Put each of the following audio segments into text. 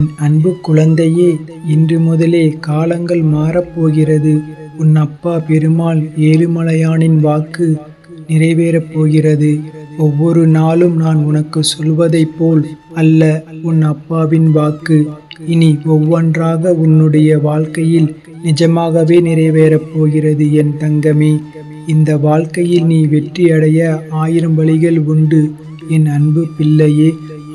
என் அன்பு குழந்தையே, இன்று முதலே காலங்கள் மாறப்போகிறது. உன் அப்பா பெருமாள் ஏழுமலையானின் வாக்கு நிறைவேறப் போகிறது. ஒவ்வொரு நாளும் நான் உனக்கு சொல்வதைப் போல் அல்ல உன் அப்பாவின் வாக்கு. இனி ஒவ்வொன்றாக உன்னுடைய வாழ்க்கையில் நிஜமாகவே நிறைவேறப் போகிறது என் தங்கமே. இந்த வாழ்க்கையில் நீ வெற்றி அடைய 1000 வழிகள் உண்டு என் அன்பு பிள்ளையே.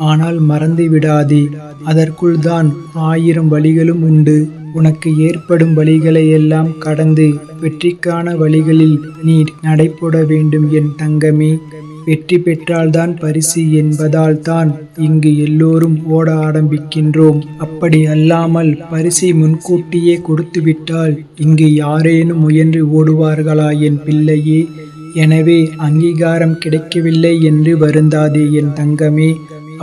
ஆனால் மறந்து விடாதே, அதற்குள் தான் 1000 வழிகளும் உண்டு. உனக்கு ஏற்படும் வழிகளை எல்லாம் கடந்து வெற்றிக்கான வழிகளில் நீ நடைபோட வேண்டும் என் தங்கமே. வெற்றி பெற்றால்தான் பரிசு என்பதால் தான் இங்கு எல்லோரும் ஓட ஆரம்பிக்கின்றோம். அப்படி அல்லாமல் பரிசை முன்கூட்டியே கொடுத்துவிட்டால் இங்கு யாரேனும் முயன்று ஓடுவார்களா என் பிள்ளையே? எனவே அங்கீகாரம் கிடைக்கவில்லை என்று வருந்தாதே என் தங்கமே.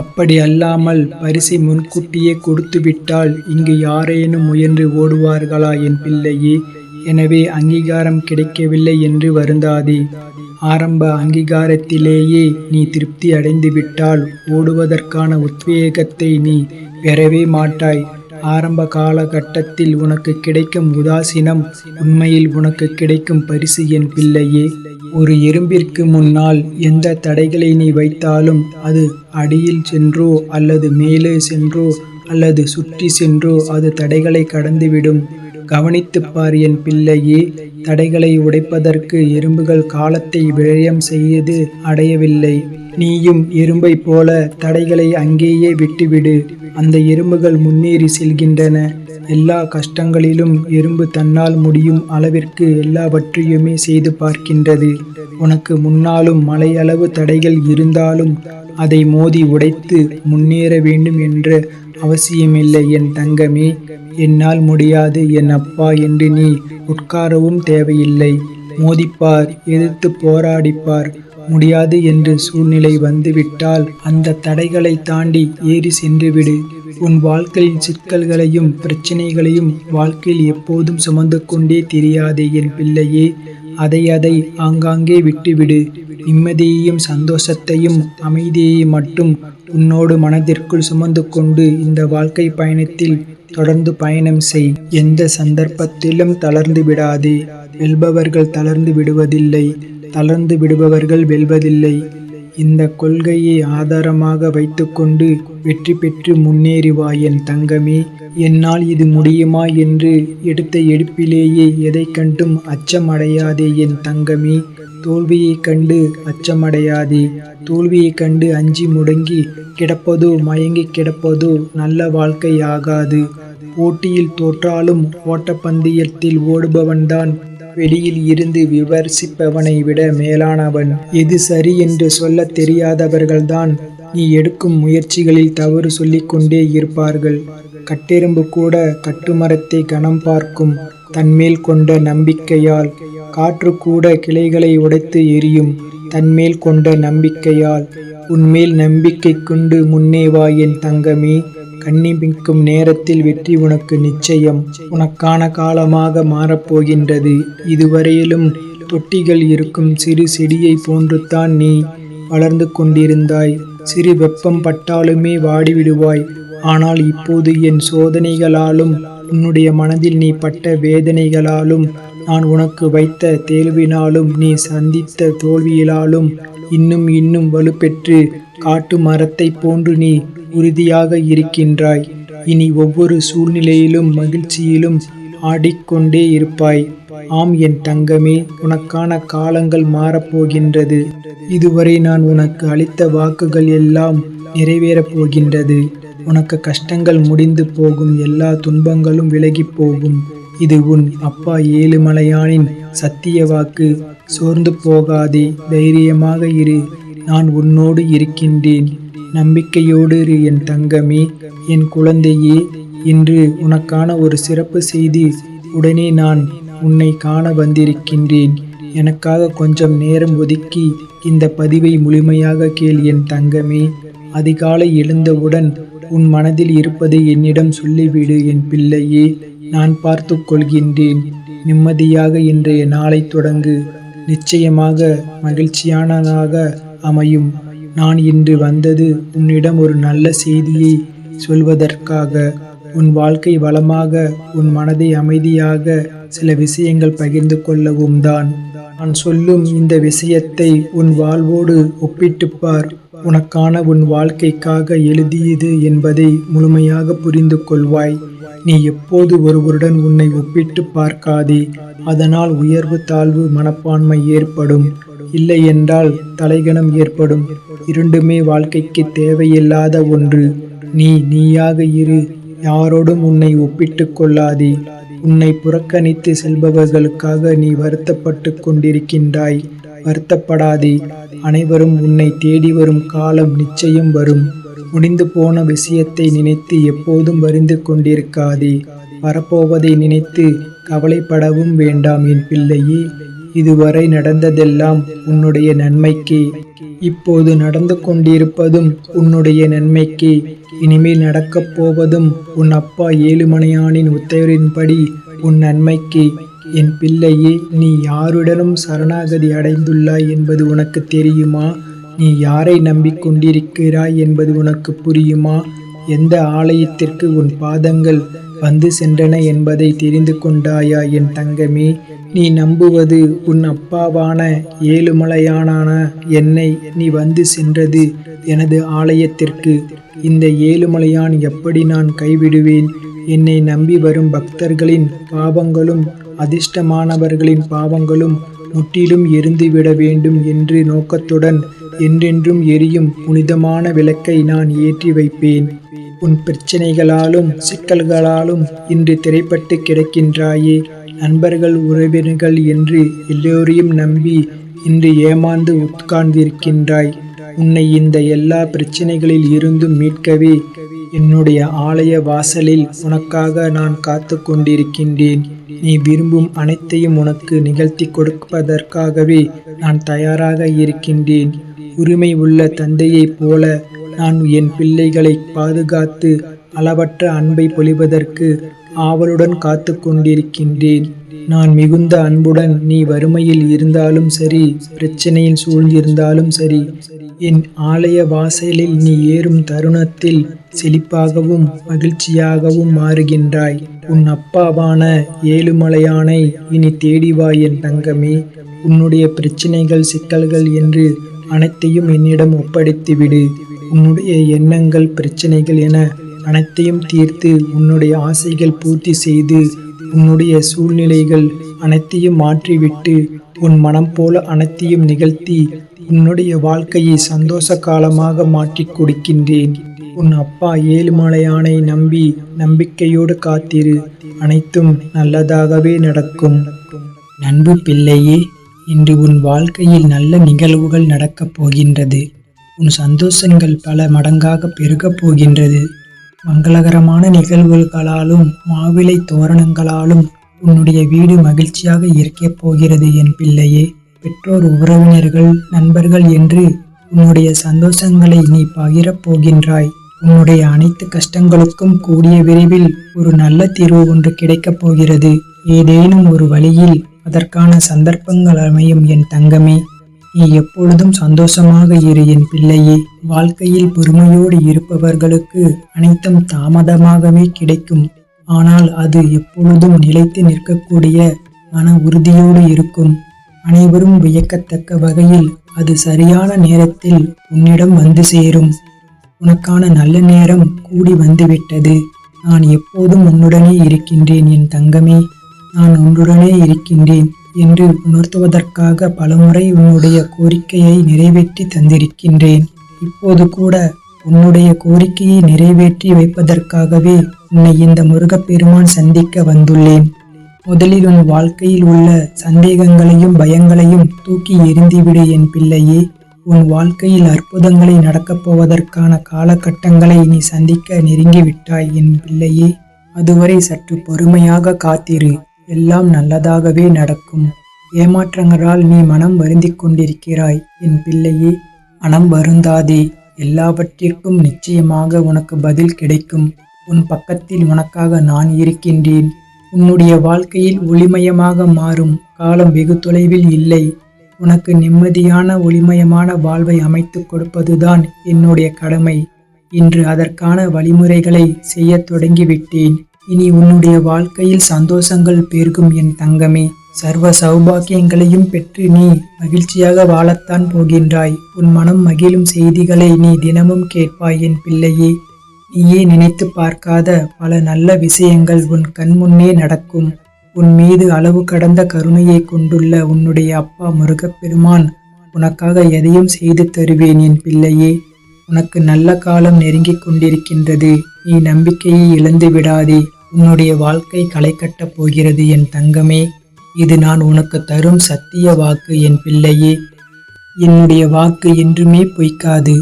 அப்படி அல்லாமல் பரிசை முன்கூட்டியே கொடுத்துவிட்டால் இங்கு யாரேனும் முயன்று ஓடுவார்களா என் பிள்ளையே? எனவே அங்கீகாரம் கிடைக்கவில்லை என்று வருந்தாதே. ஆரம்ப அங்கீகாரத்திலேயே நீ திருப்தி அடைந்துவிட்டால் ஓடுவதற்கான உத்வேகத்தை நீ பெறவே மாட்டாய். ஆரம்ப காலகட்டத்தில் உனக்கு கிடைக்கும் உதாசீனம் உண்மையில் உனக்கு கிடைக்கும் பரிசு என் பிள்ளையே. ஒரு எறும்பிற்கு முன்னால் எந்த தடைகளை நீ வைத்தாலும் அது அடியில் சென்றோ அல்லது மேலே சென்றோ அல்லது சுற்றி சென்றோ அது தடைகளை கடந்துவிடும். கவனித்துப் பார் என் பிள்ளையே. தடைகளை உடைப்பதற்கு எறும்புகள் காலத்தை விரயம் செய்து அடையவில்லை. நீயும் எறும்பை போல தடைகளை அங்கேயே விட்டுவிடு. அந்த எறும்புகள் முன்னேறி செல்கின்றன. எல்லா கஷ்டங்களிலும் எறும்பு தன்னால் முடியும் அளவிற்கு எல்லாவற்றையுமே செய்து பார்க்கின்றது. உனக்கு முன்னாலும் மலையளவு தடைகள் இருந்தாலும் அதை மோதி உடைத்து முன்னேற வேண்டும் என்ற அவசியமில்லை என் தங்கமே. என்னால் முடியாது என் அப்பா என்று நீ உட்காரவும் தேவையில்லை. மோதிப்பார், எதிர்த்து போராடிப்பார். முடியாது என்று சூழ்நிலை வந்துவிட்டால் அந்த தடைகளை தாண்டி ஏறி சென்றுவிடு. உன் வாழ்க்கையின் சிக்கல்களையும் பிரச்சனைகளையும் வாழ்க்கையில் எப்போதும் சுமந்து கொண்டே தெரியாதே என் பிள்ளையே. அதை ஆங்காங்கே விட்டுவிடு. நிம்மதியையும் சந்தோஷத்தையும் அமைதியையும் மட்டும் உன்னோடு மனதிற்குள் சுமந்து கொண்டு இந்த வாழ்க்கை பயணத்தில் தொடர்ந்து பயணம் செய். எந்த சந்தர்ப்பத்திலும் தளர்ந்து விடாதே. வெல்பவர்கள் தளர்ந்து விடுவதில்லை, தளர்ந்து விடுபவர்கள் வெல்வதில்லை. இந்த கொள்கையை ஆதாரமாக வைத்துக்கொண்டு வெற்றி பெற்று முன்னேறி வா என் தங்கமே. என்னால் இது முடியுமா என்று எடுத்த எடுப்பிலேயே எதை கண்டும் அச்சம் அடையாதே என் தங்கமே. தோல்வியைக் கண்டு அச்சமடையாதே. தோல்வியைக் கண்டு அஞ்சி முடங்கி கிடப்பதோ மயங்கி கிடப்பதோ நல்ல வாழ்க்கை ஆகாது. போட்டியில் தோற்றாலும் ஓட்டப்பந்தயத்தில் ஓடுபவன்தான் வெளியில் இருந்து விமர்சிப்பவனை விட மேலானவன். எது சரி என்று சொல்ல தெரியாதவர்கள்தான் நீ எடுக்கும் முயற்சிகளில் தவறு சொல்லிக்கொண்டே இருப்பார்கள். கட்டெறும்பு கூட கட்டுமரத்தை கனம் பார்க்கும் தன்மேல் கொண்ட நம்பிக்கையால். காற்று கூட கிளைகளை உடைத்து எரியும் தன்மேல் கொண்ட நம்பிக்கையால். உன்மேல் நம்பிக்கை கொண்டு முன்னே வா என் தங்கமே. கண்ணிமிக்கும் நேரத்தில் வெற்றி உனக்கு நிச்சயம். உனக்கான காலமாக மாறப்போகின்றது. இதுவரையிலும் தொட்டிகள் இருக்கும் சிறு செடியை போன்றுதான் நீ வளர்ந்து கொண்டிருந்தாய். சிறு வெப்பம் பட்டாலுமே வாடிவிடுவாய். ஆனால் இப்போது என் சோதனைகளாலும் உன்னுடைய மனதில் நீ பட்ட வேதனைகளாலும் நான் உனக்கு வைத்த தேர்வினாலும் நீ சந்தித்த தோல்வியிலாலும் இன்னும் வலுப்பெற்று காட்டு மரத்தை போன்று நீ உறுதியாக இருக்கின்றாய். இனி ஒவ்வொரு சூழ்நிலையிலும் மகிழ்ச்சியிலும் ஆடிக்கொண்டே இருப்பாய். ஆம் என் தங்கமே, உனக்கான காலங்கள் மாறப்போகின்றது. இதுவரை நான் உனக்கு அளித்த வாக்குகள் எல்லாம் நிறைவேறப் போகின்றது. உனக்கு கஷ்டங்கள் முடிந்து போகும். எல்லா துன்பங்களும் விலகி போகும். இது உன் அப்பா ஏழுமலையானின் சத்திய வாக்கு. சோர்ந்து போகாதே, தைரியமாக இரு. நான் உன்னோடு இருக்கின்றேன். நம்பிக்கையோடு இரு என் தங்கமே. என் குழந்தையே, இன்று உனக்கான ஒரு சிறப்பு செய்தி. உடனே நான் உன்னை காண வந்திருக்கின்றேன். எனக்காக கொஞ்சம் நேரம் ஒதுக்கி இந்த பதிவை முழுமையாக கேள் என் தங்கமே. அதிகாலை எழுந்தவுடன் உன் மனதில் இருப்பதை என்னிடம் சொல்லிவிடு என் பிள்ளையே. நான் பார்த்து கொள்கின்றேன். நிம்மதியாக இன்றைய நாளை தொடங்கு. நிச்சயமாக மகிழ்ச்சியானதாக அமையும். நான் இன்று வந்தது உன்னிடம் ஒரு நல்ல செய்தியை சொல்வதற்காக, உன் வாழ்க்கை வளமாக, உன் மனதை அமைதியாக சில விஷயங்கள் பகிர்ந்து கொள்ளவும் தான். நான் சொல்லும் இந்த விஷயத்தை உன் வாழ்வோடு ஒப்பிட்டுப் பார். உனக்கான உன் வாழ்க்கைக்காக எழுதியது என்பதை முழுமையாக புரிந்து கொள்வாய். நீ எப்போது ஒருவருடன் உன்னை ஒப்பிட்டு பார்க்காதே. அதனால் உயர்வு தாழ்வு மனப்பான்மை ஏற்படும். இல்லை என்றால் தலைகணம் ஏற்படும். இரண்டுமே வாழ்க்கைக்கு தேவையில்லாத ஒன்று. நீ நீயாக இரு. யாரோடும் உன்னை ஒப்பிட்டு கொள்ளாதே. உன்னை புறக்கணித்து செல்பவர்களுக்காக நீ வருத்தப்பட்டு கொண்டிருக்கின்றாய். வருத்தப்படாதே. அனைவரும் உன்னை தேடி வரும் காலம் நிச்சயம் வரும். முடிந்து போன விஷயத்தை நினைத்து எப்போதும் வருந்தி கொண்டிருக்காதே. வரப்போவதை நினைத்து கவலைப்படவும் வேண்டாம் என் பிள்ளையே. இதுவரை நடந்ததெல்லாம் உன்னுடைய நன்மைக்கே. இப்போது நடந்து கொண்டிருப்பதும் உன்னுடைய நன்மைக்கே. இனிமேல் நடக்கப் போவதும் உன் அப்பா ஏழுமலையானின் உத்தரவின்படி உன் நன்மைக்கே. என் பிள்ளையே, நீ யாருடனும் சரணாகதி அடைந்துள்ளாய் என்பது உனக்கு தெரியுமா? நீ யாரை நம்பிக்கொண்டிருக்கிறாய் என்பது உனக்கு புரியுமா? எந்த ஆலயத்திற்கு உன் பாதங்கள் வந்து சென்றன என்பதை தெரிந்து கொண்டாயா என் தங்கமே? நீ நம்புவது உன் அப்பாவான ஏழுமலையானான என்னை. நீ வந்து சென்றது எனது ஆலயத்திற்கு. இந்த ஏழுமலையான் எப்படி நான் கைவிடுவேன்? என்னை நம்பி வரும் பக்தர்களின் பாவங்களும் அதிர்ஷ்டமானவர்களின் பாவங்களும் முற்றிலும் எரிந்துவிட வேண்டும் என்று நோக்கத்துடன் என்றென்றும் எரியும் புனிதமான விளக்கை நான் ஏற்றி வைப்பேன். உன் பிரச்சனைகளாலும் சிக்கல்களாலும் இன்று திரைப்பட்டு கிடக்கின்றாயே. நண்பர்கள் உறவினர்கள் என்று எல்லோரையும் நம்பி இன்று ஏமாந்து உட்கார்ந்திருக்கின்றாய். உன்னை இந்த எல்லா பிரச்சனைகளில் இருந்தும் மீட்கவே என்னுடைய ஆலய வாசலில் உனக்காக நான் காத்து கொண்டிருக்கின்றேன். நீ விரும்பும் அனைத்தையும் உனக்கு நிகழ்த்தி கொடுப்பதற்காகவே நான் தயாராக இருக்கின்றேன். உரிமை உள்ள தந்தையைப் போல நான் என் பிள்ளைகளை பாதுகாத்து அளவற்ற அன்பை பொழிவதற்கு ஆவலுடன் காத்து கொண்டிருக்கின்றேன். நான் மிகுந்த அன்புடன் நீ வறுமையில் இருந்தாலும் சரி, பிரச்சனையில் சூழ்ந்திருந்தாலும் சரி, என் ஆலய வாசலில் நீ ஏறும் தருணத்தில் செழிப்பாகவும் மகிழ்ச்சியாகவும் மாறுகின்றாய். உன் அப்பாவான ஏழுமலையானை இனி தேடிவா என் தங்கமே. உன்னுடைய பிரச்சனைகள் சிக்கல்கள் என்று அனைத்தையும் என்னிடம் ஒப்படைத்துவிடு. உன்னுடைய எண்ணங்கள் பிரச்சனைகள் என அனைத்தையும் தீர்த்து உன்னுடைய ஆசைகள் பூர்த்தி செய்து உன்னுடைய சூழ்நிலைகள் அனைத்தையும் மாற்றிவிட்டு உன் மனம் போல அனைத்தையும் நிகழ்த்தி உன்னுடைய வாழ்க்கையை சந்தோஷ காலமாக மாற்றிக் கொடுக்கின்றேன். உன் அப்பா ஏழுமலையானை நம்பி நம்பிக்கையோடு காத்திரு. அனைத்தும் நல்லதாகவே நடக்கும். நண்பு பிள்ளையே, இன்று உன் வாழ்க்கையில் நல்ல நிகழ்வுகள் நடக்கப் போகின்றது. உன் சந்தோஷங்கள் பல மடங்காக பெருகப் போகின்றது. மங்களகரமான நிகழ்வுகளாலும் மாவிலை தோரணங்களாலும் உன்னுடைய வீடு மகிழ்ச்சியாக இருக்கப் போகிறது என் பிள்ளையே. பெற்றோர் உறவினர்கள் நண்பர்கள் என்று உன்னுடைய சந்தோஷங்களை நீ பகிரப் போகின்றாய். உன்னுடைய அனைத்து கஷ்டங்களுக்கும் கூடிய விரைவில் ஒரு நல்ல தீர்வு ஒன்று கிடைக்கப் போகிறது. ஏதேனும் ஒரு வழியில் அதற்கான சந்தர்ப்பங்கள் அமையும் என் தங்கமே. நீ எப்பொழுதும் சந்தோஷமாக இரு என் பிள்ளையே. வாழ்க்கையில் பொறுமையோடு இருப்பவர்களுக்கு அனைத்தும் தாமதமாகவே கிடைக்கும். ஆனால் அது எப்பொழுதும் நிலைத்து நிற்கக்கூடிய மன உறுதியோடு இருக்கும். அனைவரும் வியக்கத்தக்க வகையில் அது சரியான நேரத்தில் உன்னிடம் வந்து சேரும். உனக்கான நல்ல நேரம் கூடி வந்துவிட்டது. நான் எப்போதும் உன்னுடனே இருக்கின்றேன் என் தங்கமே. நான் உன்னுடனே இருக்கின்றேன் என்று உணர்த்துவதற்காக பலமுறை உன்னுடைய கோரிக்கையை நிறைவேற்றி தந்திருக்கின்றேன். இப்போது கூட உன்னுடைய கோரிக்கையை நிறைவேற்றி வைப்பதற்காகவே உன்னை இந்த முருகப்பெருமான் சந்திக்க வந்துள்ளேன். முதலில் உன் வாழ்க்கையில் உள்ள சந்தேகங்களையும் பயங்களையும் தூக்கி எறிந்துவிடு என் பிள்ளையே. உன் வாழ்க்கையில் அற்புதங்களை நடக்கப் போவதற்கான காலகட்டங்களை நீ சந்திக்க நெருங்கிவிட்டாய் என் பிள்ளையே. அதுவரை சற்று பொறுமையாக காத்திரு. எல்லாம் நல்லதாகவே நடக்கும். ஏமாற்றங்களால் நீ மனம் வருந்திக் கொண்டிருக்கிறாய் என் பிள்ளையே. மனம் வருந்தாதே. எல்லாவற்றிற்கும் நிச்சயமாக உனக்கு பதில் கிடைக்கும். உன் பக்கத்தில் உனக்காக நான் இருக்கின்றேன். உன்னுடைய வாழ்க்கையில் ஒளிமயமாக மாறும் காலம் வெகு தொலைவில் இல்லை. உனக்கு நிம்மதியான ஒளிமயமான வாழ்வை அமைத்து கொடுப்பதுதான் என்னுடைய கடமை. இன்று அதற்கான வழிமுறைகளை செய்யத் தொடங்கிவிட்டேன். இனி உன்னுடைய வாழ்க்கையில் சந்தோஷங்கள் பெருகும் என் தங்கமே. சர்வ சௌபாக்கியங்களையும் பெற்று நீ மகிழ்ச்சியாக வாழத்தான் போகின்றாய். உன் மனம் மகிழும் செய்திகளை நீ தினமும் கேட்பாய் என் பிள்ளையே. நீயே நினைத்து பார்க்காத பல நல்ல விஷயங்கள் உன் கண்முன்னே நடக்கும். உன் மீது அளவு கடந்த கருணையை கொண்டுள்ள உன்னுடைய அப்பா முருகப்பெருமான் உனக்காக எதையும் செய்து தருவேன் என் பிள்ளையே. உனக்கு நல்ல காலம் நெருங்கிக் கொண்டிருக்கின்றது. நீ நம்பிக்கையை இழந்து விடாதே. உன்னுடைய வாழ்க்கை களை கட்டப் போகிறது என் தங்கமே. இது நான் உனக்கு தரும் சத்திய வாக்கு என் பிள்ளையே. என்னுடைய வாக்கு என்றுமே பொய்க்காது.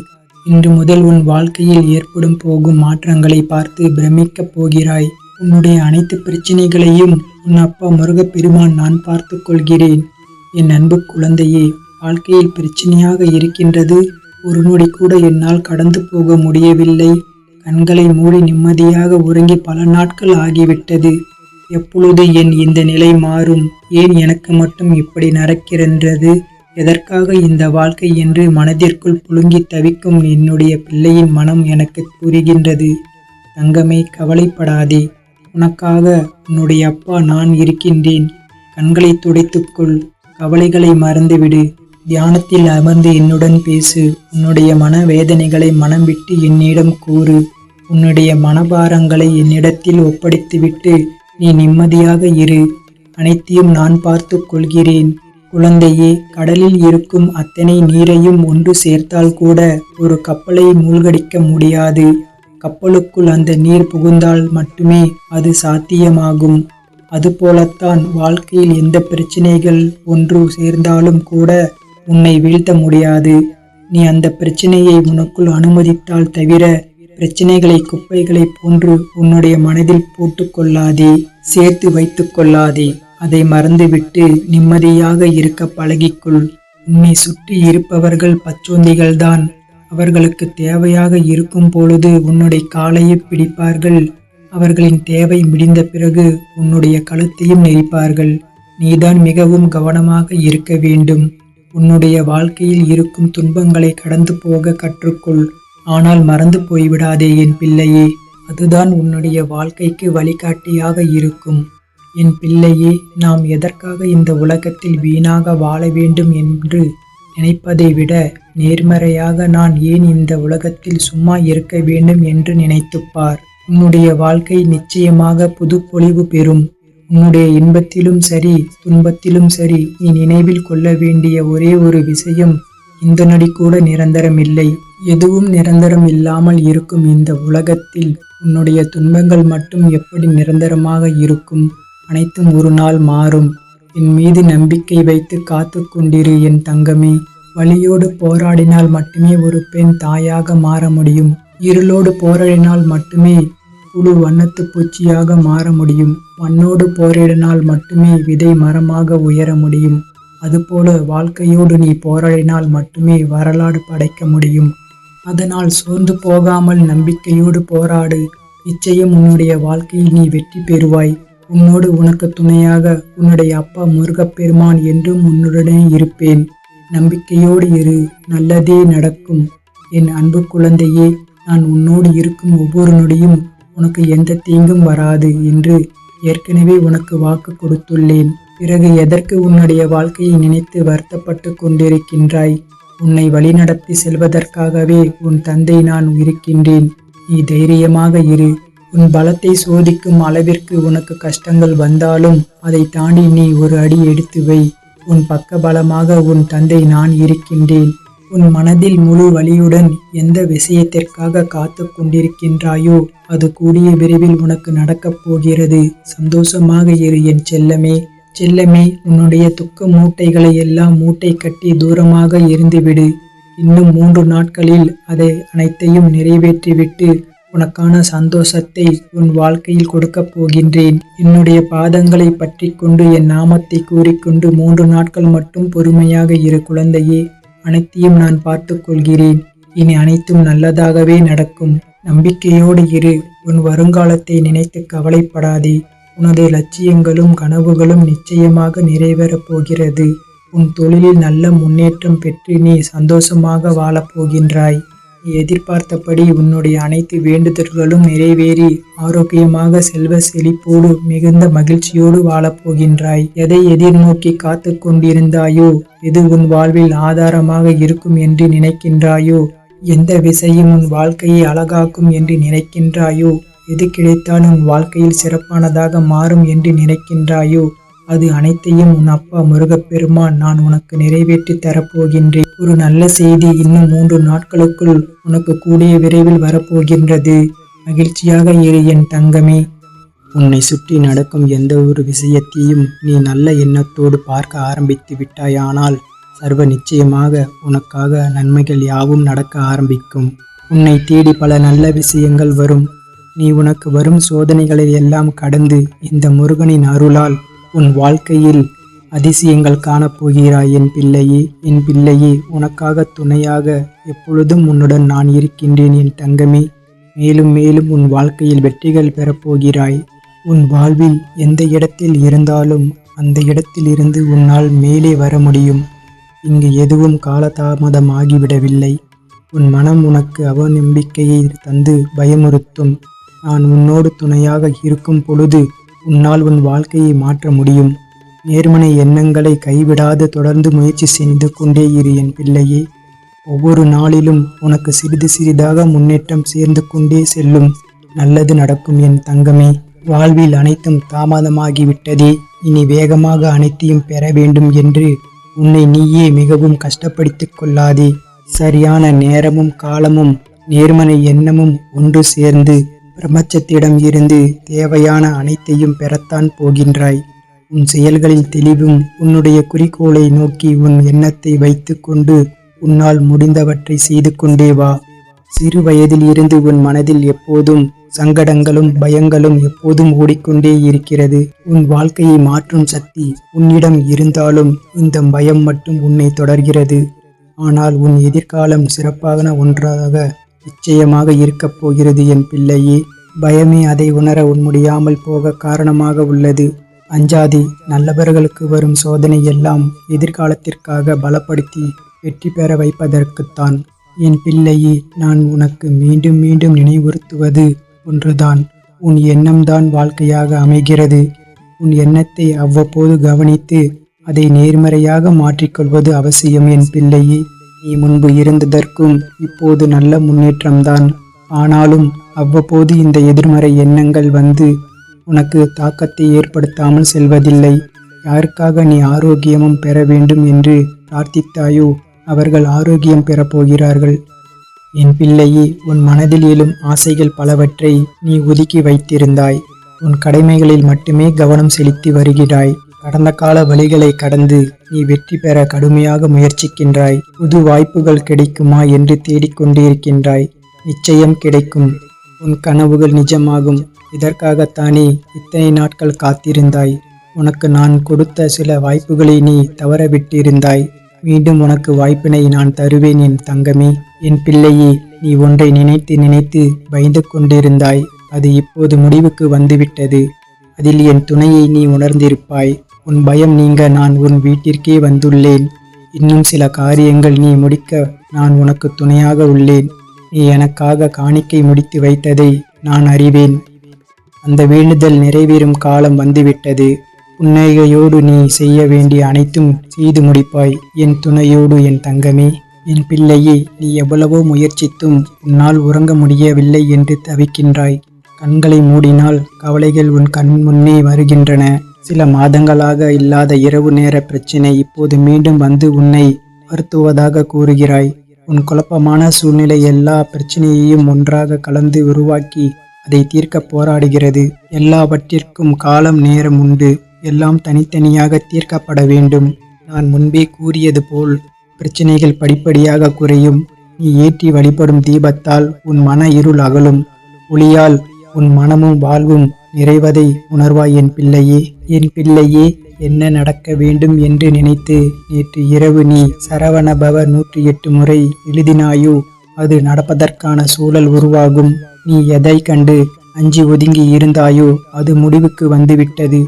இன்று முதல் உன் வாழ்க்கையில் ஏற்படும் போகும் மாற்றங்களை பார்த்து பிரமிக்கப் போகிறாய். உன்னுடைய அனைத்து பிரச்சனைகளையும் உன் அப்பா முருகப்பெருமான் நான் பார்த்து கொள்கிறேன். என் அன்பு குழந்தையே, வாழ்க்கையில் பிரச்சனையாக இருக்கின்றது. ஒரு நொடி கூட என்னால் கடந்து போக முடியவில்லை. கண்களை மூடி நிம்மதியாக உறங்கி பல நாட்கள் ஆகிவிட்டது. எப்பொழுது என் இந்த நிலை மாறும்? ஏன் எனக்கு மட்டும் இப்படி நடக்கின்றது? எதற்காக இந்த வாழ்க்கை என்று மனதிற்குள் புழுங்கி தவிக்கும் என்னுடைய பிள்ளையின் மனம் எனக்கு கூறுகின்றது. தங்கமே, கவலைப்படாதே. உனக்காக உன்னுடைய அப்பா நான் இருக்கின்றேன். கண்களை துடைத்துக்கொள். கவலைகளை மறந்துவிடு. தியானத்தில் அமர்ந்து என்னுடன் பேசு. உன்னுடைய மன வேதனைகளை மனம் விட்டு என்னிடம் கூறு. உன்னுடைய மனபாரங்களை என்னிடத்தில் ஒப்படைத்துவிட்டு நீ நிம்மதியாக இரு. அனைத்தையும் நான் பார்த்து கொள்கிறேன். குழந்தையே, கடலில் இருக்கும் அத்தனை நீரையும் ஒன்று சேர்த்தால் கூட ஒரு கப்பலை மூழ்கடிக்க முடியாது. கப்பலுக்குள் அந்த நீர் புகுந்தால் மட்டுமே அது சாத்தியமாகும். அதுபோலத்தான் வாழ்க்கையில் எந்த பிரச்சனைகள் ஒன்று சேர்ந்தாலும் கூட உன்னை வீழ்த்த முடியாது. நீ அந்த பிரச்சனையை உனக்குள் அனுமதித்தால் தவிர பிரச்சனைகளை குப்பைகளை போன்று உன்னுடைய மனதில் போட்டு கொள்ளாதே, சேர்த்து வைத்து கொள்ளாதே. அதை மறந்துவிட்டு நிம்மதியாக இருக்க பழகிக்கொள். உன்னை சுற்றி இருப்பவர்கள் பச்சோந்திகள்தான். அவர்களுக்கு தேவையாக இருக்கும் பொழுது உன்னுடைய காலையை பிடிப்பார்கள். அவர்களின் தேவை முடிந்த பிறகு உன்னுடைய கழுத்தையும் நெரிப்பார்கள். நீதான் மிகவும் கவனமாக இருக்க வேண்டும். உன்னுடைய வாழ்க்கையில் இருக்கும் துன்பங்களை கடந்து போக கற்றுக்கொள். ஆனால் மறந்து போய்விடாதே என் பிள்ளையே. அதுதான் உன்னுடைய வாழ்க்கைக்கு வழிகாட்டியாக இருக்கும். என் பிள்ளையே, நாம் எதற்காக இந்த உலகத்தில் வீணாக வாழ வேண்டும் என்று நினைப்பதை விட நேர்மறையாக நான் ஏன் இந்த உலகத்தில் சும்மா இருக்க வேண்டும் என்று நினைத்துப்பார். உன்னுடைய வாழ்க்கை நிச்சயமாக புது பொலிவு பெறும். உன்னுடைய இன்பத்திலும் சரி துன்பத்திலும் சரி நீ நினைவில் கொள்ள வேண்டிய ஒரே ஒரு விஷயம், இந்த நொடி கூட நிரந்தரமில்லை. எதுவும் நிரந்தரம் இல்லாமல் இருக்கும் இந்த உலகத்தில் உன்னுடைய துன்பங்கள் மட்டும் எப்படி நிரந்தரமாக இருக்கும்? அனைத்தும் ஒரு நாள் மாறும். என் மீது நம்பிக்கை வைத்து காத்து கொண்டிரு என் தங்கமே. வலியோடு போராடினால் மட்டுமே ஒரு பெண் தாயாக மாற முடியும். இருளோடு போராடினால் மட்டுமே புழு வண்ணத்து பூச்சியாக மாற முடியும். மண்ணோடு போராடினால் மட்டுமே விதை மரமாக உயர முடியும். அதுபோல வாழ்க்கையோடு நீ போராடினால் மட்டுமே வரலாறு படைக்க முடியும். அதனால் சோர்ந்து போகாமல் நம்பிக்கையோடு போராடு. நிச்சயம் உன்னுடைய வாழ்க்கையில் நீ வெற்றி பெறுவாய். உன்னோடு உனக்கு துணையாக உன்னுடைய அப்பா முருகப்பெருமான் என்றும் உன்னுடனே இருப்பேன். நம்பிக்கையோடு இரு, நல்லதே நடக்கும். என் அன்பு குழந்தையே, நான் உன்னோடு இருக்கும் ஒவ்வொரு நொடியும் உனக்கு எந்த தீங்கும் வராது என்று ஏற்கனவே உனக்கு வாக்கு கொடுத்துள்ளேன். பிறகு எதற்கு உன்னுடைய வாழ்க்கையை நினைத்து வருத்தப்பட்டு கொண்டிருக்கின்றாய்? உன்னை வழிநடத்தி செல்வதற்காகவே உன் தந்தை நான் இருக்கின்றேன். நீ தைரியமாக இரு. உன் பலத்தை சோதிக்கும் அளவிற்கு உனக்கு கஷ்டங்கள் வந்தாலும் அதை தாண்டி நீ ஒரு அடி எடுத்து வை. உன் பக்க பலமாக உன் தந்தை நான் இருக்கின்றேன். உன் மனதில் முழு வலியுடன் எந்த விஷயத்திற்காக காத்து கொண்டிருக்கின்றாயோ அது கூடிய விரைவில் உனக்கு நடக்கப் போகிறது. சந்தோஷமாக இரு என் செல்லமே. செல்லமே, உன்னுடைய துக்க மூட்டைகளை எல்லாம் மூட்டை கட்டி தூரமாக எரிந்துவிடு. இன்னும் 3 நாட்களில் அதை அனைத்தையும் நிறைவேற்றிவிட்டு உனக்கான சந்தோஷத்தை உன் வாழ்க்கையில் கொடுக்கப் போகின்றேன். என்னுடைய பாதங்களை பற்றி கொண்டு என் நாமத்தை கூறிக்கொண்டு 3 நாட்கள் மட்டும் பொறுமையாக இரு குழந்தையே. அனைத்தையும் நான் பார்த்து கொள்கிறேன். இனி அனைத்தும் நல்லதாகவே நடக்கும். நம்பிக்கையோடு இரு. உன் வருங்காலத்தை நினைத்து கவலைப்படாதே. உனது லட்சியங்களும் கனவுகளும் நிச்சயமாக நிறைவேறப் போகிறது. உன் தொழிலில் நல்ல முன்னேற்றம் பெற்று நீ சந்தோஷமாக வாழப் போகின்றாய். நீ எதிர்பார்த்தபடி உன்னுடைய அனைத்து வேண்டுதல்களும் நிறைவேறி ஆரோக்கியமாக செல்வ செழிப்போடு மிகுந்த மகிழ்ச்சியோடு வாழப்போகின்றாய். எதை எதிர்நோக்கி காத்து கொண்டிருந்தாயோ, எது உன் வாழ்வில் ஆதாரமாக இருக்கும் என்று நினைக்கின்றாயோ, எந்த விஷயம் உன் வாழ்க்கையை அழகாக்கும் என்று நினைக்கின்றாயோ, எது கிடைத்தால் உன் வாழ்க்கையில் சிறப்பானதாக மாறும் என்று நினைக்கின்றாயோ, அது அனைத்தையும் உன் அப்பா முருகப்பெருமான் நான் உனக்கு நிறைவேற்றி தரப்போகின்றேன். ஒரு நல்ல செய்தி இன்னும் 3 நாட்களுக்குள் உனக்கு கூடிய விரைவில் வரப்போகின்றது. மகிழ்ச்சியாக இரு என் தங்கமே. உன்னை சுற்றி நடக்கும் எந்த ஒரு விஷயத்தையும் நீ நல்ல எண்ணத்தோடு பார்க்க ஆரம்பித்து விட்டாயானால் சர்வ நிச்சயமாக உனக்காக நன்மைகள் யாவும் நடக்க ஆரம்பிக்கும். உன்னை தேடி பல நல்ல விஷயங்கள் வரும். நீ உனக்கு வரும் சோதனைகளை எல்லாம் கடந்து இந்த முருகனின் அருளால் உன் வாழ்க்கையில் அதிசயங்கள் காணப்போகிறாய் என் பிள்ளையே. என் பிள்ளையே, உனக்காக துணையாக எப்பொழுதும் உன்னுடன் நான் இருக்கின்றேன் என் தங்கமே. மேலும் மேலும் உன் வாழ்க்கையில் வெற்றிகள் பெறப்போகிறாய். உன் வாழ்வில் எந்த இடத்தில் இருந்தாலும் அந்த இடத்தில் இருந்து உன்னால் மேலே வர முடியும். இங்கு எதுவும் காலதாமதமாகிவிடவில்லை. உன் மனம் உனக்கு அவநம்பிக்கையை தந்து பயமுறுத்தும். நான் உன்னோடு துணையாக இருக்கும் பொழுது உன்னால் உன் வாழ்க்கையை மாற்ற முடியும். நேர்மறை எண்ணங்களை கைவிடாது தொடர்ந்து முயற்சி செய்து கொண்டே இரு என் பிள்ளையே. ஒவ்வொரு நாளிலும் உனக்கு சிறிது சிறிதாக முன்னேற்றம் சேர்ந்து கொண்டே செல்லும். நல்லது நடக்கும் என் தங்கமே. வாழ்வில் அனைத்தும் தாமதமாகிவிட்டதே, இனி வேகமாக அனைத்தையும் பெற வேண்டும் என்று உன்னை நீயே மிகவும் கஷ்டப்படுத்திக் கொள்ளாதே. சரியான நேரமும் காலமும் நேர்மறை எண்ணமும் ஒன்று சேர்ந்து பிரபஞ்சத்திடம் இருந்து தேவையான அனைத்தையும் பெறத்தான் போகின்றாய். உன் செயல்களில் தெளிவும் உன்னுடைய குறிக்கோளை நோக்கி உன் எண்ணத்தை வைத்து கொண்டு உன்னால் முடிந்தவற்றை செய்து கொண்டே வா. சிறு வயதில் இருந்து உன் மனதில் எப்போதும் சங்கடங்களும் பயங்களும் எப்போதும் ஓடிக்கொண்டே இருக்கிறது. உன் வாழ்க்கையை மாற்றும் சக்தி உன்னிடம் இருந்தாலும் இந்த பயம் மட்டும் உன்னை தொடர்கிறது. ஆனால் உன் எதிர்காலம் சிறப்பான ஒன்றாக நிச்சயமாக இருக்கப் போகிறது என் பிள்ளையே. பயமே அதை உணர முடியாமல் போக காரணமாக உள்ளது. அஞ்சாதே. நல்லவர்களுக்கு வரும் சோதனை எல்லாம் எதிர்காலத்திற்காக பலப்படுத்தி வெற்றி பெற வைப்பதற்குத்தான். என் பிள்ளையே, நான் உனக்கு மீண்டும் மீண்டும் நினைவுறுத்துவது ஒன்றுதான். உன் எண்ணம்தான் வாழ்க்கையாக அமைகிறது. உன் எண்ணத்தை அவ்வப்போது கவனித்து அதை நேர்மறையாக மாற்றிக்கொள்வது அவசியம் என் பிள்ளையே. நீ முன்பு இருந்ததற்கும் இப்போது நல்ல முன்னேற்றம்தான். ஆனாலும் அவ்வப்போது இந்த எதிர்மறை எண்ணங்கள் வந்து உனக்கு தாக்கத்தை ஏற்படுத்தாமல் செல்வதில்லை. யாருக்காக நீ ஆரோக்கியமும் பெற வேண்டும் என்று பிரார்த்தித்தாயோ அவர்கள் ஆரோக்கியம் பெறப்போகிறார்கள். என் பிள்ளையே, உன் மனதில் எழும் ஆசைகள் பலவற்றை நீ ஒதுக்கி வைத்திருந்தாய். உன் கடமைகளில் மட்டுமே கவனம் செலுத்தி வருகிறாய். கடந்த கால வழிகளை கடந்து நீ வெற்றி பெற கடுமையாக முயற்சிக்கின்றாய். புது வாய்ப்புகள் கிடைக்குமா என்று தேடிக்கொண்டிருக்கின்றாய். நிச்சயம் கிடைக்கும். உன் கனவுகள் நிஜமாகும். இதற்காகத்தானே இத்தனை நாட்கள் காத்திருந்தாய். உனக்கு நான் கொடுத்த சில வாய்ப்புகளை நீ தவறவிட்டிருந்தாய். மீண்டும் உனக்கு வாய்ப்பினை நான் தருவேன் என் தங்கமே. என் பிள்ளையே, நீ ஒன்றை நினைத்து நினைத்து பயந்து கொண்டிருந்தாய். அது இப்போது முடிவுக்கு வந்துவிட்டது. அதில் என் துணையை நீ உணர்ந்திருப்பாய். உன் பயம் நீங்க நான் உன் வீட்டிற்கே வந்துள்ளேன். இன்னும் சில காரியங்கள் நீ முடிக்க நான் உனக்கு துணையாக உள்ளேன். நீ எனக்காக காணிக்கை முடித்து வைத்ததை நான் அறிவேன். அந்த வேண்டுதல் நிறைவேறும் காலம் வந்துவிட்டது. புன்னகையோடு நீ செய்ய வேண்டிய அனைத்தும் செய்து முடிப்பாய் என் துணையோடு என் தங்கமே. என் பிள்ளையே, நீ எவ்வளவோ முயற்சித்தும் உன்னால் உறங்க முடியவில்லை என்று தவிக்கின்றாய். கண்களை மூடினால் கவலைகள் உன் கண் முன்னே வருகின்றன. சில மாதங்களாக இல்லாத இரவு நேர பிரச்சினை இப்போது மீண்டும் வந்து உன்னை வருத்துவதாக கூறுகிறாய். உன் குழப்பமான சூழ்நிலை எல்லா பிரச்சனையையும் ஒன்றாக கலந்து உருவாக்கி அதை தீர்க்க போராடுகிறது. எல்லாவற்றிற்கும் காலம் நேரம் உண்டு. எல்லாம் தனித்தனியாக தீர்க்கப்பட வேண்டும். நான் முன்பே கூறியது போல் பிரச்சனைகள் படிப்படியாக குறையும். நீ ஏற்றி வழிபடும் தீபத்தால் உன் மன இருள் அகலும். ஒளியால் உன் மனமும் வாழ்வும் நிறைவதை உணர்வாய் என் பிள்ளையே. என் பிள்ளையே, என்ன நடக்க வேண்டும் என்று நினைத்து நேற்று இரவு நீ சரவணபவ 108 முறை எழுதினாயோ அது நடப்பதற்கான சூழல் உருவாகும். நீ எதை கண்டு அஞ்சி ஒதுங்கி இருந்தாயோ அது முடிவுக்கு வந்துவிட்டது.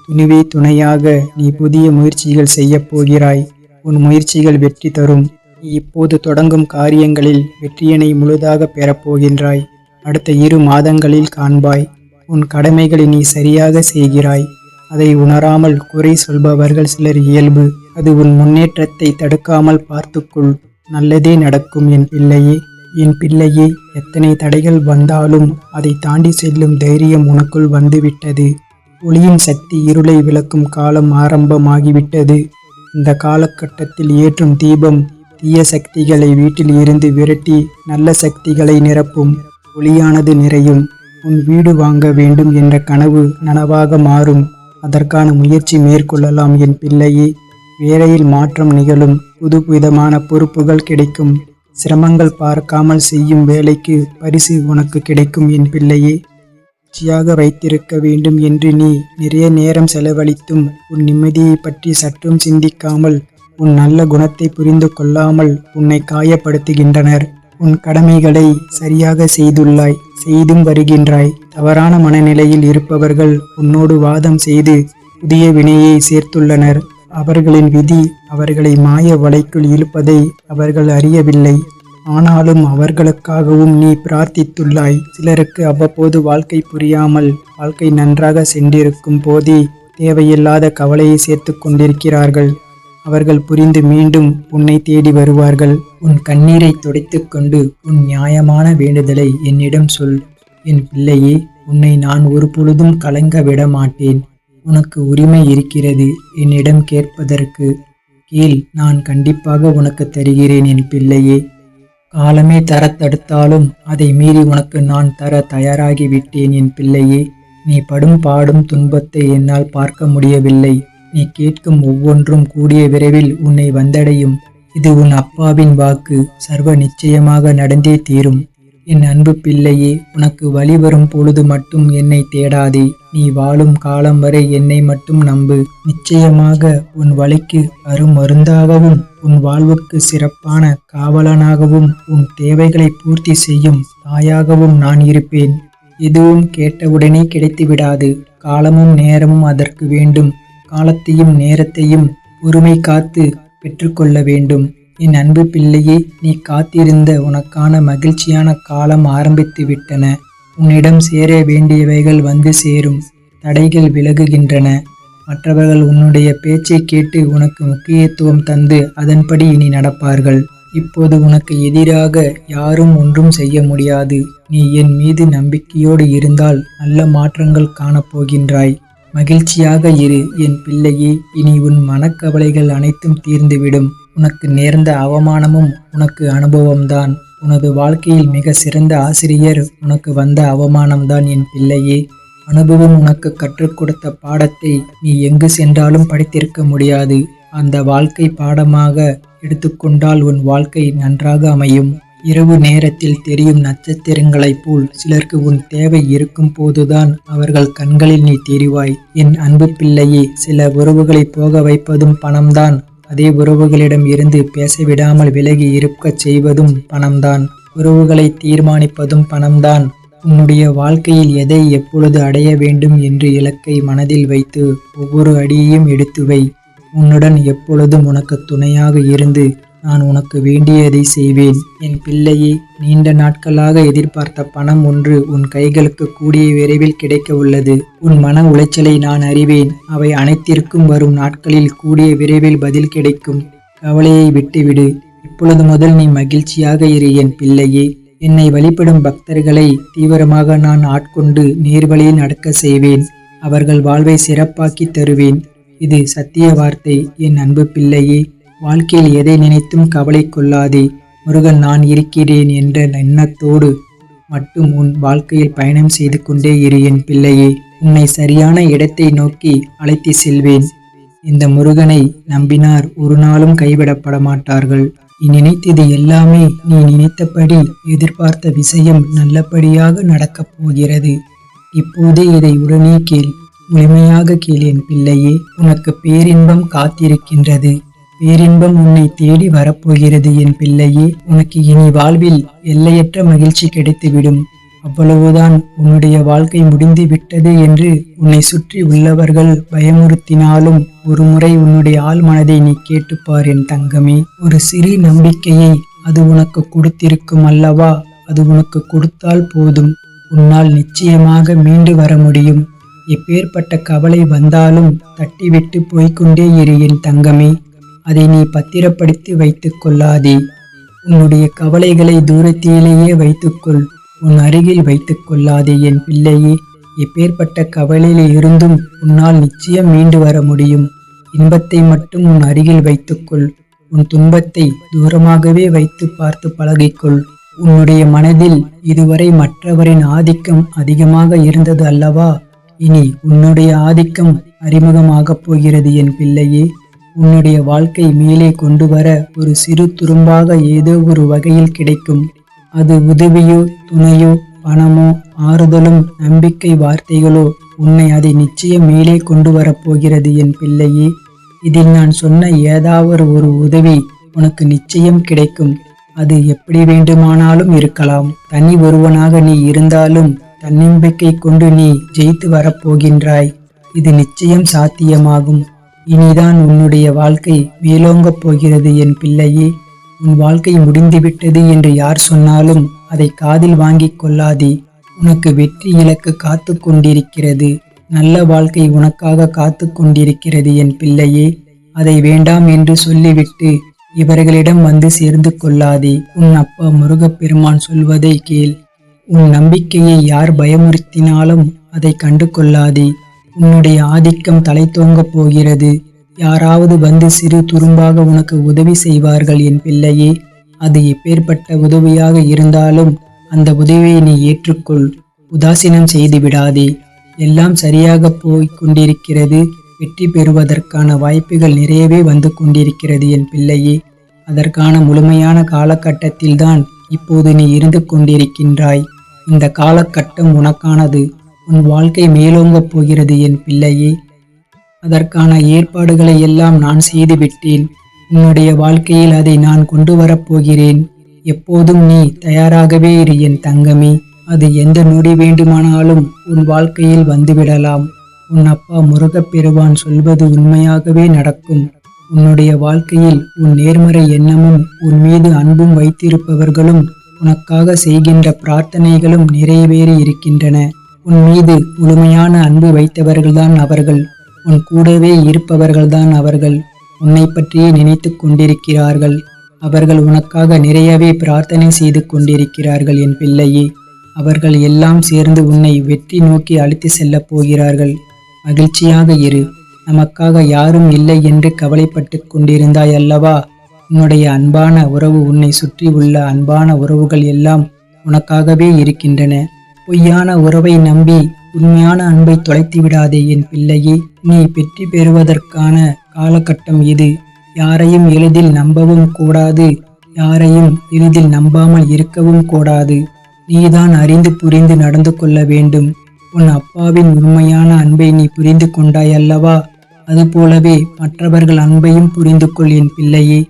துணிவே துணையாக நீ புதிய முயற்சிகள் செய்ய போகிறாய். உன் முயற்சிகள் வெற்றி தரும். நீ இப்போது தொடங்கும் காரியங்களில் வெற்றியினை முழுதாக பெறப்போகின்றாய். அடுத்த 2 மாதங்களில் காண்பாய். உன் கடமைகளை நீ சரியாக செய்கிறாய். அதை உணராமல் குறை சொல்பவர்கள் சிலர் இயல்பு. அது உன் முன்னேற்றத்தை தடுக்காமல் பார்த்துக்கொள். நல்லதே நடக்கும் என் பிள்ளையே. என் பிள்ளையே, எத்தனை தடைகள் வந்தாலும் அதை தாண்டி செல்லும் தைரியம் உனக்குள் வந்துவிட்டது. ஒளியின் சக்தி இருளை விளக்கும் காலம் ஆரம்பமாகிவிட்டது. இந்த காலகட்டத்தில் ஏற்றும் தீபம் தீய சக்திகளை வீட்டில் இருந்து விரட்டி நல்ல சக்திகளை நிரப்பும். ஒளியானது நிறையும். உன் வீடு வாங்க வேண்டும் என்ற கனவு நனவாக மாறும். அதற்கான முயற்சி மேற்கொள்ளலாம் என் பிள்ளையே. வேலையில் மாற்றம் நிகழும். புதுவிதமான பொறுப்புகள் கிடைக்கும். சிரமங்கள் பார்க்காமல் செய்யும் வேலைக்கு பரிசு உனக்கு கிடைக்கும் என் பிள்ளையே. மகிழ்ச்சியாக வைத்திருக்க வேண்டும் என்று நீ நிறைய நேரம் செலவழித்தும் உன் நிம்மதியை பற்றி சற்றும் சிந்திக்காமல் உன் நல்ல குணத்தை புரிந்து கொள்ளாமல் உன்னை காயப்படுத்துகின்றனர். உன் கடமைகளை சரியாக செய்துள்ளாய், செய்தும் வருகின்றாய். தவறான மனநிலையில் இருப்பவர்கள் உன்னோடு வாதம் செய்து புதிய வினையை சேர்த்துள்ளனர். அவர்களின் விதி அவர்களை மாய வலைக்குள் இழுப்பதை அவர்கள் அறியவில்லை. ஆனாலும் அவர்களுக்காகவும் நீ பிரார்த்தித்துள்ளாய். சிலருக்கு அவ்வப்போது வாழ்க்கை புரியாமல் வாழ்க்கை நன்றாக சென்றிருக்கும் போதே தேவையில்லாத கவலையை சேர்த்து கொண்டிருக்கிறார்கள். அவர்கள் புரிந்து மீண்டும் உன்னை தேடி வருவார்கள். உன் கண்ணீரை துடைத்து கொண்டு உன் நியாயமான வேண்டுதலை என்னிடம் சொல். என் பிள்ளையே, உன்னை நான் ஒரு பொழுதும் கலங்க விட மாட்டேன். உனக்கு உரிமை இருக்கிறது என்னிடம் கேட்பதற்கு. கேள், நான் கண்டிப்பாக உனக்கு தருகிறேன் என் பிள்ளையே. காலமே தர தடுத்தாலும் அதை மீறி உனக்கு நான் தர தயாராகிவிட்டேன் என் பிள்ளையே. நீ படும் பாடும் துன்பத்தை என்னால் பார்க்க முடியவில்லை. நீ கேட்கும் ஒவ்வொன்றும் கூடிய விரைவில் உன்னை வந்தடையும். இது உன் அப்பாவின் வாக்கு. சர்வ நிச்சயமாக நடந்தே தீரும். என் அன்பு பிள்ளையே, உனக்கு வழி வரும் பொழுது மட்டும் என்னை தேடாதே. நீ வாழும் காலம் வரை என்னை மட்டும் நம்பு. நிச்சயமாக உன் வழிக்கு அருமருந்தாகவும் உன் வாழ்வுக்கு சிறப்பான காவலனாகவும் உன் தேவைகளை பூர்த்தி செய்யும் தாயாகவும் நான் இருப்பேன். எதுவும் கேட்டவுடனே கிடைத்து விடாது. காலமும் நேரமும் அதற்கு வேண்டும். காலத்தையும் நேரத்தையும் பொறுமை காத்து பெற்றுக்கொள்ள வேண்டும். என் அன்பு பிள்ளையே, நீ காத்திருந்த உனக்கான மகிழ்ச்சியான காலம் ஆரம்பித்து விட்டன. உன்னிடம் சேர வேண்டியவைகள் வந்து சேரும். தடைகள் விலகுகின்றன. மற்றவர்கள் உன்னுடைய பேச்சை கேட்டு உனக்கு முக்கியத்துவம் தந்து அதன்படி இனி நடப்பார்கள். இப்போது உனக்கு எதிராக யாரும் ஒன்றும் செய்ய முடியாது. நீ என் மீது நம்பிக்கையோடு இருந்தால் நல்ல மாற்றங்கள் காணப்போகின்றாய். மகிழ்ச்சியாக இரு என் பிள்ளையே. இனி உன் மனக்கவலைகள் அனைத்தும் தீர்ந்துவிடும். உனக்கு நேர்ந்த அவமானமும் உனக்கு அனுபவம்தான். உனது வாழ்க்கையில் மிக சிறந்த ஆசிரியர் உனக்கு வந்த அவமானம்தான் என் பிள்ளையே. அனுபவம் உனக்கு கற்றுக் கொடுத்த பாடத்தை நீ எங்கு சென்றாலும் படித்திருக்க முடியாது. அந்த வாழ்க்கை பாடமாக எடுத்துக்கொண்டால் உன் வாழ்க்கை நன்றாக அமையும். இரவு நேரத்தில் தெரியும் நட்சத்திரங்களைப் போல் சிலருக்கு உன் தேவை இருக்கும் போதுதான் அவர்கள் கண்களில் நீ தெரிவாய். என் அன்பு பிள்ளையே, சில உறவுகளை போக வைப்பதும் பணம்தான். அதே உறவுகளிடம் இருந்து பேசவிடாமல் விலகி இருக்கச் செய்வதும் பணம்தான். உறவுகளை தீர்மானிப்பதும் பணம்தான். உன்னுடைய வாழ்க்கையில் எதை எப்பொழுது அடைய வேண்டும் என்று இலக்கை மனதில் வைத்து ஒவ்வொரு அடியையும் எடுத்து வை. உன்னுடன் எப்பொழுதும் உனக்கு துணையாக இருந்து நான் உனக்கு வேண்டியதை செய்வேன். என் பிள்ளையே, நீண்ட நாட்களாக எதிர்பார்த்த பணம் ஒன்று உன் கைகளுக்கு கூடிய விரைவில் கிடைக்க உள்ளது. உன் மன உளைச்சலை நான் அறிவேன். அவை அனைத்திற்கும் வரும் நாட்களில் கூடிய விரைவில் பதில் கிடைக்கும். கவலையை விட்டுவிடு. இப்பொழுது முதல் நீ மகிழ்ச்சியாக இரு என் பிள்ளையே. என்னை வழிபடும் பக்தர்களை தீவிரமாக நான் ஆட்கொண்டு நேர்வழியில் நடக்க செய்வேன். அவர்கள் வாழ்வை சிறப்பாக்கி தருவேன். இது சத்திய வார்த்தை என் அன்பு பிள்ளையே. வாழ்க்கையில் எதை நினைத்தும் கவலை கொள்ளாதே. முருகன் நான் இருக்கிறேன் என்ற எண்ணத்தோடு மட்டும் உன் வாழ்க்கையில் பயணம் செய்து கொண்டே இரு என் பிள்ளையே. உன்னை சரியான இடத்தை நோக்கி அழைத்து செல்வேன். இந்த முருகனை நம்பினார் ஒரு நாளும் கைவிடப்பட மாட்டார்கள். நீ நினைத்தது எல்லாமே நீ நினைத்தபடி எதிர்பார்த்த விஷயம் நல்லபடியாக நடக்கப் போகிறது. இப்போதே இதை உடனே கேள். முழுமையாக கேள் என் பிள்ளையே. உனக்கு பேரின்பம் காத்திருக்கின்றது. பேரின்பம் உன்னை தேடி வரப்போகிறது என் பிள்ளையே. உனக்கு இனி வாழ்வில் எல்லையற்ற மகிழ்ச்சி கிடைத்துவிடும். அவ்வளவுதான், உன்னுடைய வாழ்க்கை முடிந்து விட்டது என்று உன்னை சுற்றி உள்ளவர்கள் பயமுறுத்தினாலும் ஒருமுறை உன்னுடைய ஆழ் மனதை நீ கேட்டுப்பார் என் தங்கமே. ஒரு சிறு நம்பிக்கையை அது உனக்கு கொடுத்திருக்கும் அல்லவா? அது உனக்கு கொடுத்தால் போதும், உன்னால் நிச்சயமாக மீண்டு வர முடியும். எப்பேற்பட்ட கவலை வந்தாலும் தட்டிவிட்டு போய்கொண்டே இரு என் தங்கமே. அதை நீ பத்திரப்படுத்தி வைத்துக் கொள்ளாதே. உன்னுடைய கவலைகளை தூரத்திலேயே வைத்துக்கொள், உன் அருகில் வைத்துக் கொள்ளாதே என் பிள்ளையே. எப்பேற்பட்ட கவலையில் இருந்தும் உன்னால் நிச்சயம் மீண்டு வர முடியும். இன்பத்தை மட்டும் உன் அருகில் வைத்துக்கொள், உன் துன்பத்தை தூரமாகவே வைத்து பார்த்து பழகிக்கொள். உன்னுடைய மனதில் இதுவரை மற்றவரின் ஆதிக்கம் அதிகமாக இருந்தது அல்லவா? இனி உன்னுடைய ஆதிக்கம் அறிமுகமாகப் போகிறது என் பிள்ளையே. உன்னுடைய வாழ்க்கை மேலே கொண்டு வர ஒரு சிறு துரும்பாக ஏதோ ஒரு வகையில் கிடைக்கும். அது உதவியோ துணையோ பணமோ ஆறுதலும் நம்பிக்கை வார்த்தைகளோ உன்னை அதை நிச்சயம் மேலே கொண்டு வரப்போகிறது என் பிள்ளையே. இதில் நான் சொன்ன ஏதாவது ஒரு உதவி உனக்கு நிச்சயம் கிடைக்கும். அது எப்படி வேண்டுமானாலும் இருக்கலாம். தனி ஒருவனாக நீ இருந்தாலும் தன்னம்பிக்கை கொண்டு நீ ஜெயித்து வரப்போகின்றாய். இது நிச்சயம் சாத்தியமாகும். இனிதான் உன்னுடைய வாழ்க்கை மேலோங்கப் போகிறது என் பிள்ளையே. உன் வாழ்க்கை முடிந்துவிட்டது என்று யார் சொன்னாலும் அதை காதில் வாங்கிக் கொள்ளாதே. உனக்கு வெற்றி இலக்கு காத்து கொண்டிருக்கிறது. நல்ல வாழ்க்கை உனக்காக காத்து கொண்டிருக்கிறது என் பிள்ளையே. அதை வேண்டாம் என்று சொல்லிவிட்டு இவர்களிடம் வந்து சேர்ந்து கொள்ளாதே. உன் அப்பா முருகப்பெருமான் சொல்வதை கேள். உன் நம்பிக்கையை யார் பயமுறுத்தினாலும் அதை கண்டு கொள்ளாதே. உன்னுடைய ஆதிக்கம் தலை தோங்கப் போகிறது. யாராவது வந்து சிறு துரும்பாக உனக்கு உதவி செய்வார்கள் என் பிள்ளையே. அது எப்பேற்பட்ட உதவியாக இருந்தாலும் அந்த உதவியை நீ ஏற்றுக்கொள். உதாசீனம் செய்து விடாதே. எல்லாம் சரியாக போய் கொண்டிருக்கிறது. வெற்றி பெறுவதற்கான வாய்ப்புகள் நிறையவே வந்து கொண்டிருக்கிறது என் பிள்ளையே. அதற்கான முழுமையான காலகட்டத்தில்தான் இப்போது நீ இருந்து கொண்டிருக்கின்றாய். இந்த காலகட்டம் உனக்கானது. உன் வாழ்க்கை மேலோங்கப் போகிறது என் பிள்ளையே. அதற்கான ஏற்பாடுகளை எல்லாம் நான் செய்துவிட்டேன். உன்னுடைய வாழ்க்கையில் அதை நான் கொண்டு வரப்போகிறேன். எப்போதும் நீ தயாராகவே இரு என் தங்கமே. அது எந்த நொடி வேண்டுமானாலும் உன் வாழ்க்கையில் வந்துவிடலாம். உன் அப்பா முருகப்பெருமான் சொல்வது உண்மையாகவே நடக்கும். உன்னுடைய வாழ்க்கையில் உன் நேர்மறை எண்ணமும் உன் மீது அன்பும் வைத்திருப்பவர்களும் உனக்காக செய்கின்ற பிரார்த்தனைகளும் நிறைவேறி இருக்கின்றன. உன் மீது முழுமையான அன்பு வைத்தவர்கள்தான் அவர்கள். உன் கூடவே இருப்பவர்கள்தான் அவர்கள். உன்னை பற்றியே நினைத்து கொண்டிருக்கிறார்கள். அவர்கள் உனக்காக நிறையவே பிரார்த்தனை செய்து கொண்டிருக்கிறார்கள் என் பிள்ளையே. அவர்கள் எல்லாம் சேர்ந்து உன்னை வெற்றி நோக்கி அழைத்து செல்லப் போகிறார்கள். மகிழ்ச்சியாக இரு. நமக்காக யாரும் இல்லை என்று கவலைப்பட்டு கொண்டிருந்தாய் அல்லவா? உன்னுடைய அன்பான உறவு, உன்னை சுற்றி உள்ள அன்பான உறவுகள் எல்லாம் உனக்காகவே இருக்கின்றன. பொய்யான உறவை நம்பி உண்மையான அன்பை தொலைத்து விடாதே என் பிள்ளையே. நீ வெற்றி பெறுவதற்கான காலகட்டம் இது. யாரையும் எளிதில் நம்பவும் கூடாது. யாரையும் எளிதில் நம்பாமல் இருக்கவும் கூடாது. நீதான் அறிந்து புரிந்து நடந்து கொள்ள வேண்டும். உன் அப்பாவின் உண்மையான அன்பை நீ புரிந்து கொண்டாய் அல்லவா? அதுபோலவே மற்றவர்கள் அன்பையும் புரிந்து கொள் என் பிள்ளையே.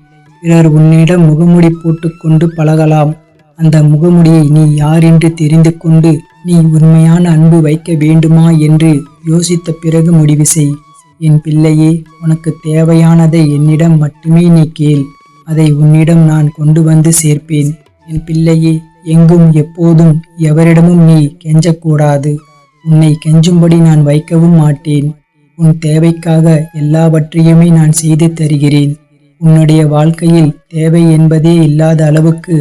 பிறர் உன்னிடம் முகமுடி போட்டுக்கொண்டு பழகலாம். அந்த முகமுடியை நீ யார் என்று தெரிந்து கொண்டு நீ உண்மையான அன்பு வைக்க வேண்டுமா என்று யோசித்த பிறகு முடிவு செய். என் பிள்ளையே, உனக்கு தேவையானதை என்னிடம் மட்டுமே நீ கேள். அதை உன்னிடம் நான் கொண்டு வந்து சேர்ப்பேன். என் பிள்ளையே, எங்கும் எப்போதும் எவரிடமும் நீ கெஞ்சக்கூடாது. உன்னை கெஞ்சும்படி நான் வைக்கவும் மாட்டேன். உன் தேவைக்காக எல்லாவற்றையுமே நான் செய்து தருகிறேன். உன்னுடைய வாழ்க்கையில் தேவை என்பதே இல்லாத அளவுக்கு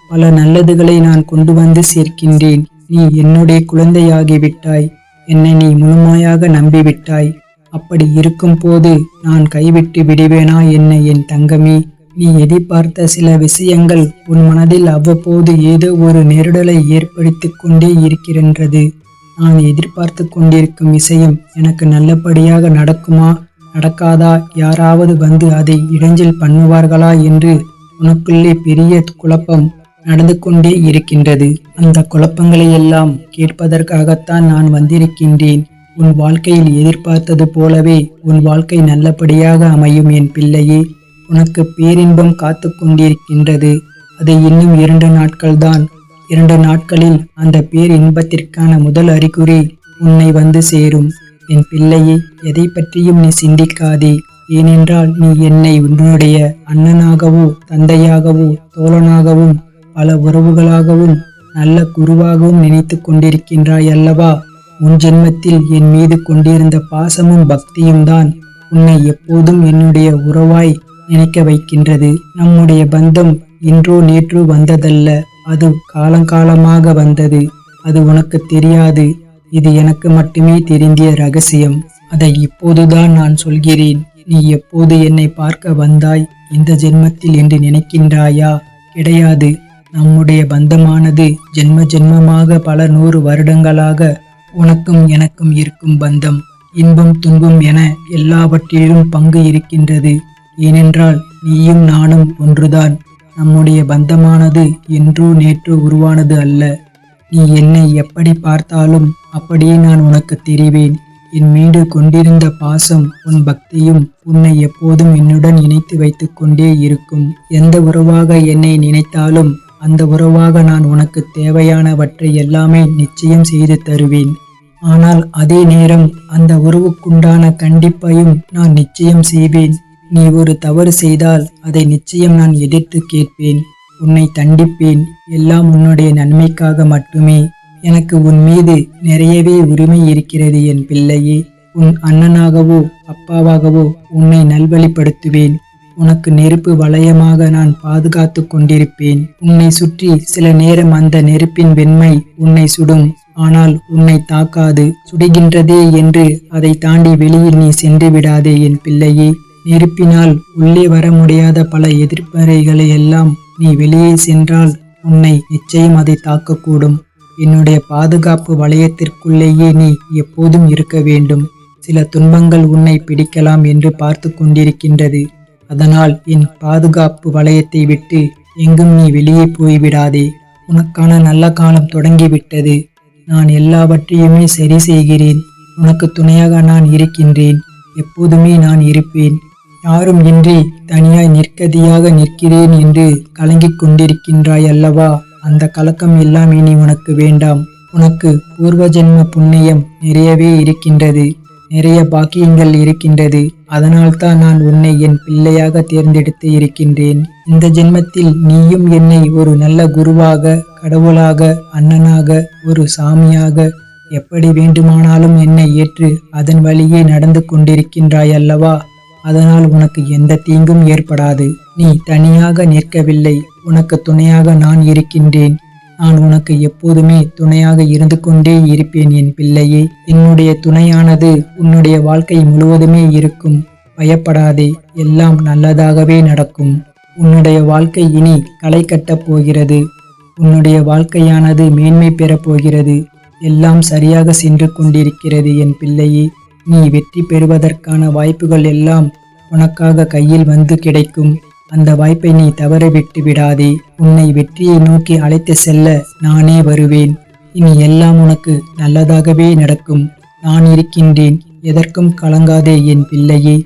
பல நல்லதுகளை நான் கொண்டு வந்து சேர்க்கின்றேன். நீ என்னுடைய குழந்தையாகிவிட்டாய். என்னை நீ முழுமையாக நம்பிவிட்டாய். அப்படி இருக்கும் போது நான் கைவிட்டு விடுவேனா என்ன என் தங்கமே? நீ எதிர்பார்த்த சில விஷயங்கள் உன் மனதில் அவ்வப்போது ஏதோ ஒரு நெருடலை ஏற்படுத்தி கொண்டே இருக்கின்றது. நான் எதிர்பார்த்து கொண்டிருக்கும் விஷயம் எனக்கு நல்லபடியாக நடக்குமா நடக்காதா, யாராவது வந்து அதை இடைஞ்சல் பண்ணுவார்களா என்று உனக்குள்ளே பெரிய குழப்பம் நடந்து கொண்டே இருக்கின்றது. அந்த குழப்பங்களை எல்லாம் கேட்பதற்காகத்தான் நான் வந்திருக்கின்றேன். உன் வாழ்க்கையில் எதிர்பார்த்தது போலவே உன் வாழ்க்கை நல்லபடியாக அமையும் என் பிள்ளையே. உனக்கு பேரின்பம் காத்து கொண்டிருக்கின்றது. அது இன்னும் 2 நாட்கள்தான். 2 நாட்களில் அந்த பேர் இன்பத்திற்கான முதல் அறிகுறி உன்னை வந்து சேரும். என் பிள்ளையே, எதை பற்றியும் நீ சிந்திக்காதே. ஏனென்றால் நீ என்னை உன்னுடைய அண்ணனாகவோ தந்தையாகவோ தோழனாகவும் பல உறவுகளாகவும் நல்ல குருவாகவும் நினைத்து கொண்டிருக்கின்றாய் அல்லவா? முன் ஜென்மத்தில் என் மீது கொண்டிருந்த பாசமும் பக்தியும் தான் உன்னை எப்போதும் என்னுடைய உறவாய் நினைக்க வைக்கின்றது. நம்முடைய பந்தம் இன்றோ நேற்றோ வந்ததல்ல, அது காலங்காலமாக வந்தது. அது உனக்கு தெரியாது. இது எனக்கு மட்டுமே தெரிந்த ரகசியம். அதை இப்போதுதான் நான் சொல்கிறேன். நீ எப்போது என்னை பார்க்க வந்தாய்? இந்த ஜென்மத்தில் என்று நினைக்கின்றாயா? கிடையாது. நம்முடைய பந்தமானது ஜென்ம ஜென்மமாக பல 100 வருடங்களாக உனக்கும் எனக்கும் இருக்கும் பந்தம். இன்பம் துன்பம் என எல்லாவற்றிலும் பங்கு இருக்கின்றது. ஏனென்றால் நீயும் நானும் ஒன்றுதான். நம்முடைய பந்தமானது என்றோ நேற்றோ உருவானது அல்ல. நீ என்னை எப்படி பார்த்தாலும் அப்படியே நான் உனக்கு தெரிவேன். என் மீது கொண்டிருந்த பாசம் உன் பக்தியும் உன்னை எப்போதும் என்னுடன் இணைத்து வைத்து கொண்டே இருக்கும். எந்த உறவாக என்னை நினைத்தாலும் அந்த உறவாக நான் உனக்கு தேவையானவற்றை எல்லாமே நிச்சயம் செய்து தருவேன். ஆனால் அதே நேரம் அந்த உறவுக்குண்டான கண்டிப்பையும் நான் நிச்சயம் செய்வேன். நீ ஒரு தவறு செய்தால் அதை நிச்சயம் நான் எதிர்த்து கேட்பேன். உன்னை தண்டிப்பேன். எல்லாம் உன்னுடைய நன்மைக்காக மட்டுமே. எனக்கு உன் மீது நிறையவே உரிமை இருக்கிறது என் பிள்ளையே. உன் அண்ணனாகவோ அப்பாவாகவோ உன்னை நல்வழிப்படுத்துவேன். உனக்கு நெருப்பு வளையமாக நான் பாதுகாத்து கொண்டிருப்பேன். உன்னை சுற்றி சில நேரம் அந்த நெருப்பின் வெண்மை உன்னை சுடும். ஆனால் உன்னை தாக்காது. சுடுகின்றதே என்று அதை தாண்டி வெளியில் நீ சென்று விடாதே என் பிள்ளையே. நெருப்பினால் உள்ளே வர முடியாத பல எதிர்மறைகளை எல்லாம் நீ வெளியே சென்றால் உன்னை நிச்சயம் அதை தாக்கக்கூடும். என்னுடைய பாதுகாப்பு வளையத்திற்குள்ளேயே நீ எப்போதும் இருக்க வேண்டும். சில துன்பங்கள் உன்னை பிடிக்கலாம் என்று பார்த்து கொண்டிருக்கின்றது. அதனால் என் பாதுகாப்பு வளையத்தை விட்டு எங்கும் நீ வெளியே போய்விடாதே. உனக்கான நல்ல காலம் தொடங்கிவிட்டது. நான் எல்லாவற்றையுமே சரி செய்கிறேன். உனக்கு துணையாக நான் இருக்கின்றேன். எப்போதுமே நான் இருப்பேன். யாரும் இன்றி தனியாய் நிற்கதியாக நிற்கிறேன் என்று கலங்கிக் கொண்டிருக்கின்றாய் அல்லவா? அந்த கலக்கம் எல்லாம் இனி உனக்கு வேண்டாம். உனக்கு பூர்வ ஜென்ம புண்ணியம் நிறையவே இருக்கின்றது. நிறைய பாக்கியங்கள் இருக்கின்றது. அதனால்தான் நான் உன்னை என் பிள்ளையாக தேர்ந்தெடுத்து இருக்கின்றேன். இந்த ஜென்மத்தில் நீயும் என்னை ஒரு நல்ல குருவாக, கடவுளாக, அண்ணனாக, ஒரு சாமியாக எப்படி வேண்டுமானாலும் என்னை ஏற்று அதன் வழியே நடந்து கொண்டிருக்கின்றாய் அல்லவா? அதனால் உனக்கு எந்த தீங்கும் ஏற்படாது. நீ தனியாக நிற்கவில்லை. உனக்கு துணையாக நான் இருக்கின்றேன். நான் உனக்கு எப்போதுமே துணையாக இருந்து கொண்டே இருப்பேன் என் பிள்ளையே. என்னுடைய துணையானது உன்னுடைய வாழ்க்கை முழுவதுமே இருக்கும். பயப்படாதே. எல்லாம் நல்லதாகவே நடக்கும். உன்னுடைய வாழ்க்கை இனி களை கட்டப் போகிறது. உன்னுடைய வாழ்க்கையானது மேன்மை பெறப் போகிறது. எல்லாம் சரியாக சென்று கொண்டிருக்கிறது என் பிள்ளையே. நீ வெற்றி பெறுவதற்கான வாய்ப்புகள் எல்லாம் உனக்காக கையில் வந்து கிடைக்கும். அந்த வாய்ப்பை நீ தவற விட்டு விடாதே. உன்னை வெற்றியை நோக்கி அழைத்து செல்ல நானே வருவேன். இனி எல்லாம் உனக்கு நல்லதாகவே நடக்கும். நான் இருக்கின்றேன். எதற்கும் கலங்காதே என் பிள்ளையே.